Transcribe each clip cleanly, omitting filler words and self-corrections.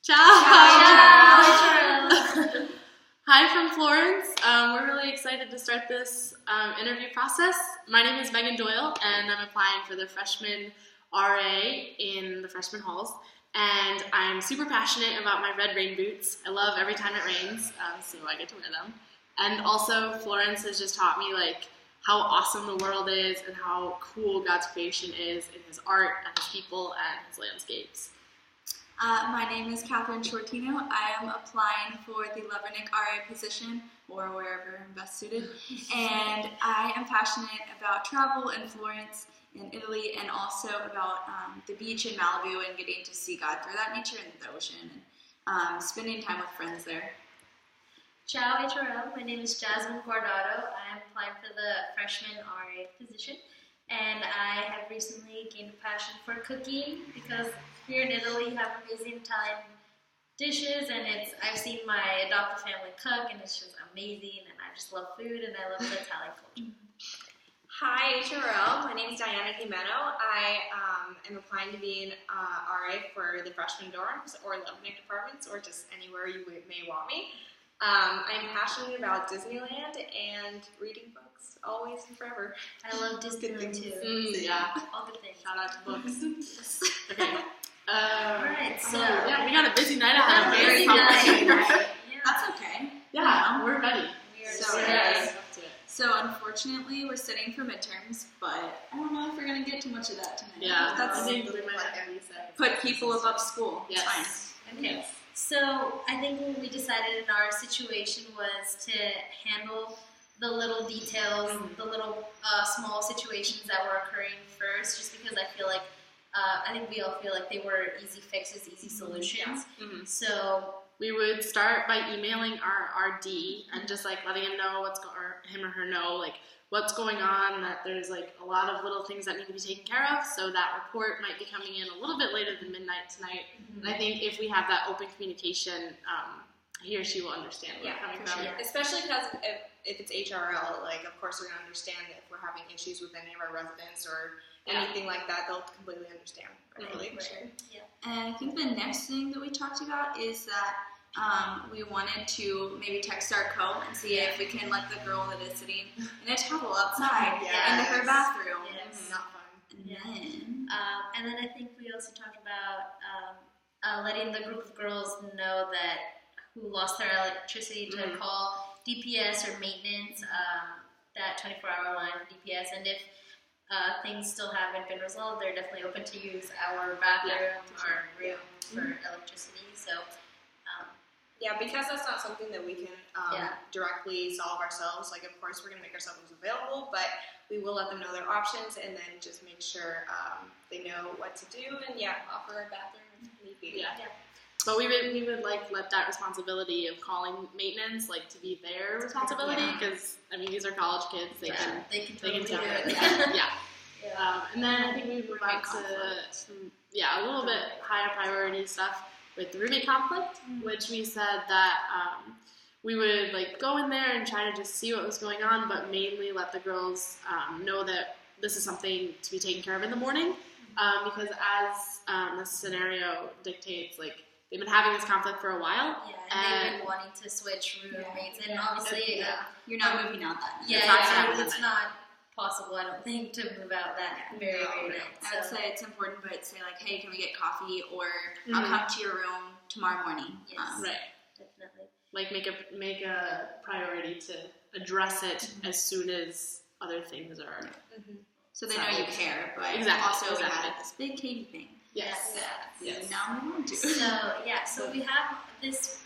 Ciao! Hi from Florence. We're really excited to start this interview process. My name is Meghan Doyle, and I'm applying for the freshman RA in the freshman halls. And I'm super passionate about my red rain boots. I love every time it rains, so I get to wear them. And also, Florence has just taught me how awesome the world is and how cool God's creation is in His art and His people and His landscapes. My name is Katherine Sciortino. I am applying for the Levernick RA position, or wherever I'm best suited. And I am passionate about travel in Florence, in Italy, and also about the beach in Malibu and getting to see God through that nature and the ocean, and spending time with friends there. Ciao, HRL. My name is Jazmin Guardado. I am applying for the freshman RA position, and I have recently gained a passion for cooking because here in Italy, you have amazing Italian dishes, and I've seen my adopted family cook, and it's just amazing, and I just love food, and I love the Italian culture. Hi, HRL. My name is Jimeno. I am applying to be an RA for the freshman dorms or Levernick departments, or just anywhere you may want me. I'm passionate about Disneyland and reading books, always and forever. I love Disneyland too. Yeah. All good things. Shout out to books. Okay. Alright, so yeah, we got a busy night ahead. Very complicated. nice. That's okay. Yeah, we're ready. So unfortunately, we're studying for midterms, but I don't know if we're going to get too much of that tonight. Yeah, That's I think we might have to reset. put people above school. Yes. It's fine. Okay. So I think what we decided in our situation was to handle the little details, the little small situations that were occurring first, just because I feel like I think we all feel like they were easy fixes, easy solutions. Mm-hmm. So we would start by emailing our RD and just letting him know him or her know what's going on, that there's a lot of little things that need to be taken care of, so that report might be coming in a little bit later than midnight tonight. And I think if we have that open communication, he or she will understand where we're coming from. Sure. Especially because if it's HRL, of course we're going to understand that if we're having issues with any of our residents or anything like that, they'll completely understand. Sure. Yeah. And I think the next thing that we talked about is that we wanted to maybe text our co and see if we can let the girl that is sitting in a towel outside into her bathroom. Yes. Not fun. And then I think we also talked about letting the group of girls know who lost their electricity to call DPS or maintenance, that 24-hour line for DPS, and if things still haven't been resolved, they're definitely open to use our bathroom or room for electricity. So, because that's not something that we can directly solve ourselves. Of course, we're going to make ourselves available, but we will let them know their options, and then just make sure they know what to do, and offer a bathroom if need be. But we would let that responsibility of calling maintenance to be their responsibility, because these are college kids. They can totally do it. And then I think we move on to a little bit higher priority stuff with the roommate conflict, which we said that we would go in there and try to just see what was going on, but mainly let the girls know that this is something to be taken care of in the morning, because as the scenario dictates, they've been having this conflict for a while. Yeah, and they've been wanting to switch roommates, and obviously you're not moving out that night. It's not possible, I don't think, to move out that very night. I would say it's important, but say hey, can we get coffee, or I'll come to your room tomorrow morning. Yes, definitely. Make a priority to address it as soon as other things are. So they know you care, but also we had this big Katie thing. Yes. Now we want to. So we have this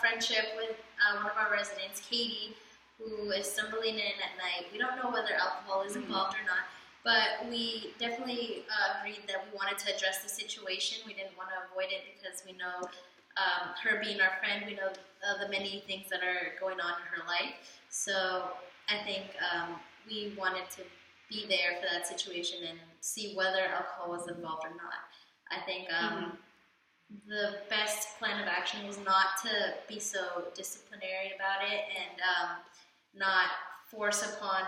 friendship with one of our residents, Katie, who is stumbling in at night. We don't know whether alcohol is involved or not, but we definitely agreed that we wanted to address the situation. We didn't want to avoid it because we know her being our friend, we know the many things that are going on in her life. So I think we wanted to be there for that situation and see whether alcohol was involved or not. I think the best plan of action was not to be so disciplinary about it and not force upon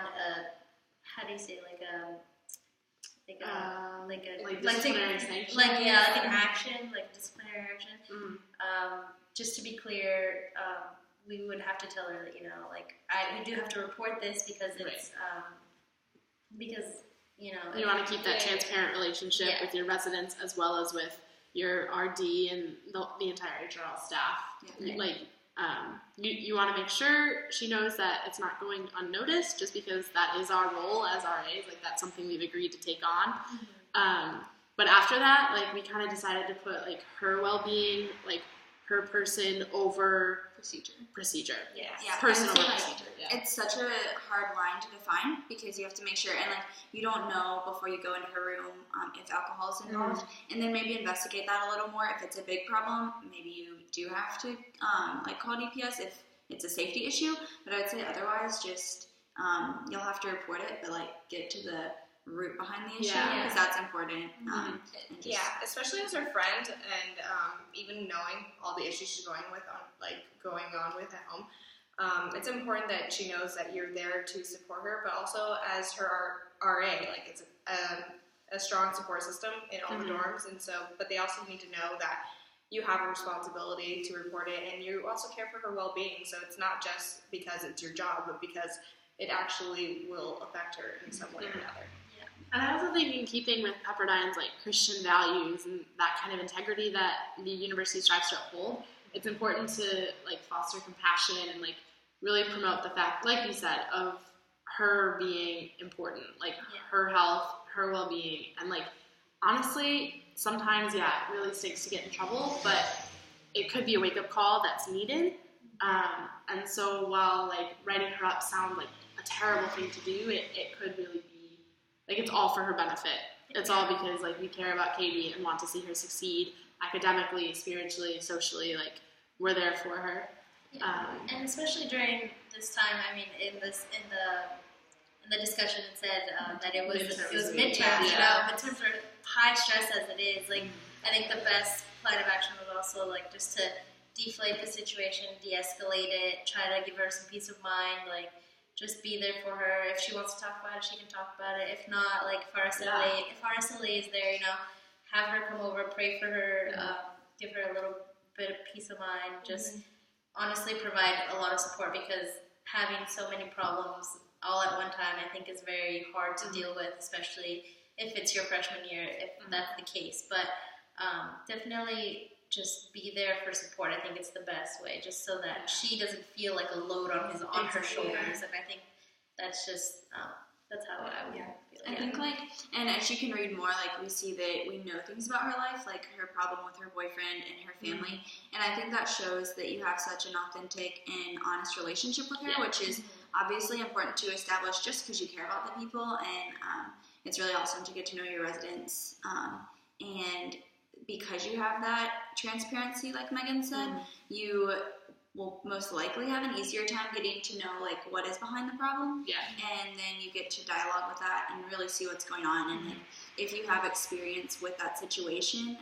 disciplinary sanction. Like an action, like disciplinary action. Just to be clear, we would have to tell her that we do have to report this because it's because you want to keep that transparent relationship with your residents as well as with your RD and the entire HRL staff. You want to make sure she knows that it's not going unnoticed just because that is our role as RAs. Like, that's something we've agreed to take on. But after that, we kind of decided to put, her well-being, her person over procedure. Personal procedure. It's such a hard line to define because you have to make sure, and you don't know before you go into her room if alcohol is involved, and then maybe investigate that a little more. If it's a big problem, maybe you do have to call DPS if it's a safety issue. But I would say otherwise, just you'll have to report it, but get to the root behind the issue because that's important. Especially as her friend, and even knowing all the issues she's going on with at home. It's important that she knows that you're there to support her, but also as her RA, it's a strong support system in all the dorms, and so. But they also need to know that you have a responsibility to report it, and you also care for her well-being. So it's not just because it's your job, but because it actually will affect her in some way or another. And I also think in keeping with Pepperdine's Christian values and that kind of integrity that the university strives to uphold, it's important to foster compassion and really promote the fact, like you said, of her being important, her health, her well-being, and honestly, sometimes it really stinks to get in trouble, but it could be a wake-up call that's needed. And so while writing her up sounds like a terrible thing to do, it could really be it's all for her benefit. It's all because we care about Katie and want to see her succeed academically, spiritually, socially. We're there for her. And especially during this time, in the discussion it said that it was midterms. In terms of high stress as it is, I think the best plan of action was also just to deflate the situation, de-escalate it, try to give her some peace of mind, just be there for her. If she wants to talk about it, she can talk about it. If not, if our SLA is there, have her come over, pray for her, give her a little bit of peace of mind, just honestly provide a lot of support because having so many problems all at one time I think is very hard to deal with, especially if it's your freshman year, if that's the case. But definitely just be there for support. I think it's the best way, just so that she doesn't feel like a load on her shoulders. And I think that's just that's how I would feel. I think and as you can read more, we see that we know things about her life, her problem with her boyfriend and her family, and I think that shows that you have such an authentic and honest relationship with her, which is obviously important to establish just because you care about the people, and it's really awesome to get to know your residents, and because you have that transparency, like Meghan said, you will most likely have an easier time getting to know what is behind the problem. And then you get to dialogue with that and really see what's going on. And if you have experience with that situation,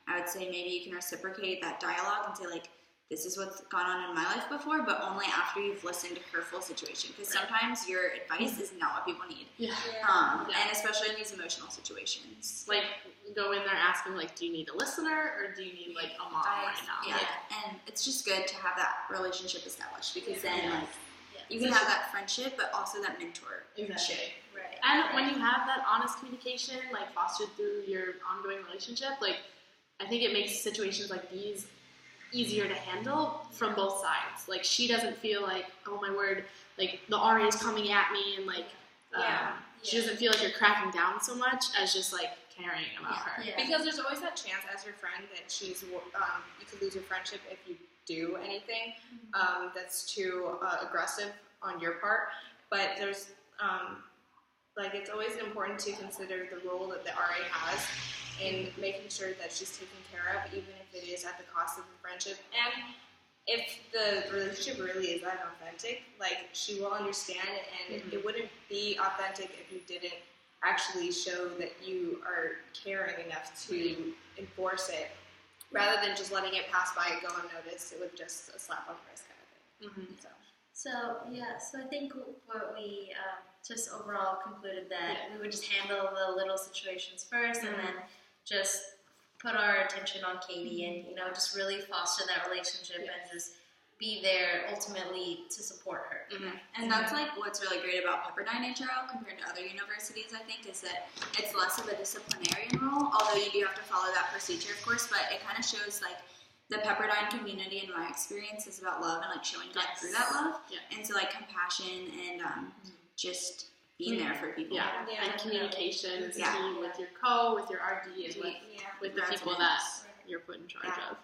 I would say maybe you can reciprocate that dialogue and say this is what's gone on in my life before, but only after you've listened to her full situation. Because sometimes your advice is not what people need. And especially in these emotional situations. Go in there asking, do you need a listener or do you need, a mom right now? And it's just good to have that relationship established because then, you can have that friendship, but also that mentorship. Exactly. Right. And when you have that honest communication, fostered through your ongoing relationship, I think it makes situations like these easier to handle from both sides. She doesn't feel oh my word, the RA is coming at me, and she doesn't feel you're cracking down so much as just caring about her. Because there's always that chance as your friend that she's you could lose your friendship if you do anything that's too aggressive on your part. But there's it's always important to consider the role that the RA has in making sure that she's taken care of, even if it is at the cost of the friendship. And if the relationship really is that authentic, she will understand it, and it wouldn't be authentic if you didn't actually show that you are caring enough to enforce it, rather than just letting it pass by and go unnoticed. It would just a slap on the wrist kind of thing. So I think what we just overall concluded that we would just handle the little situations first, and then just put our attention on Katie, and just really foster that relationship and just be there ultimately to support her. And that's like what's really great about Pepperdine HRL compared to other universities, I think, is that it's less of a disciplinarian role, although you do have to follow that procedure, of course, but it kind of shows like the Pepperdine community, in my experience, is about love and like showing God through that love. And so like compassion and just being there for people. And communication with your with your RD, and with the people that you're put in charge of.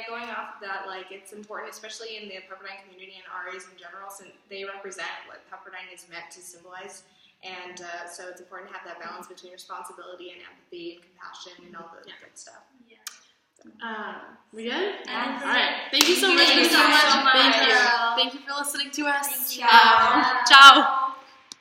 Going off of that, like, it's important, especially in the Pepperdine community and RAs in general, since they represent what Pepperdine is meant to symbolize. And so it's important to have that balance between responsibility and empathy and compassion and all the good stuff. We good? Yeah. All right. Thank you so much. Thank you so much. Thank you. Thank you for listening to us. Ciao. Ciao.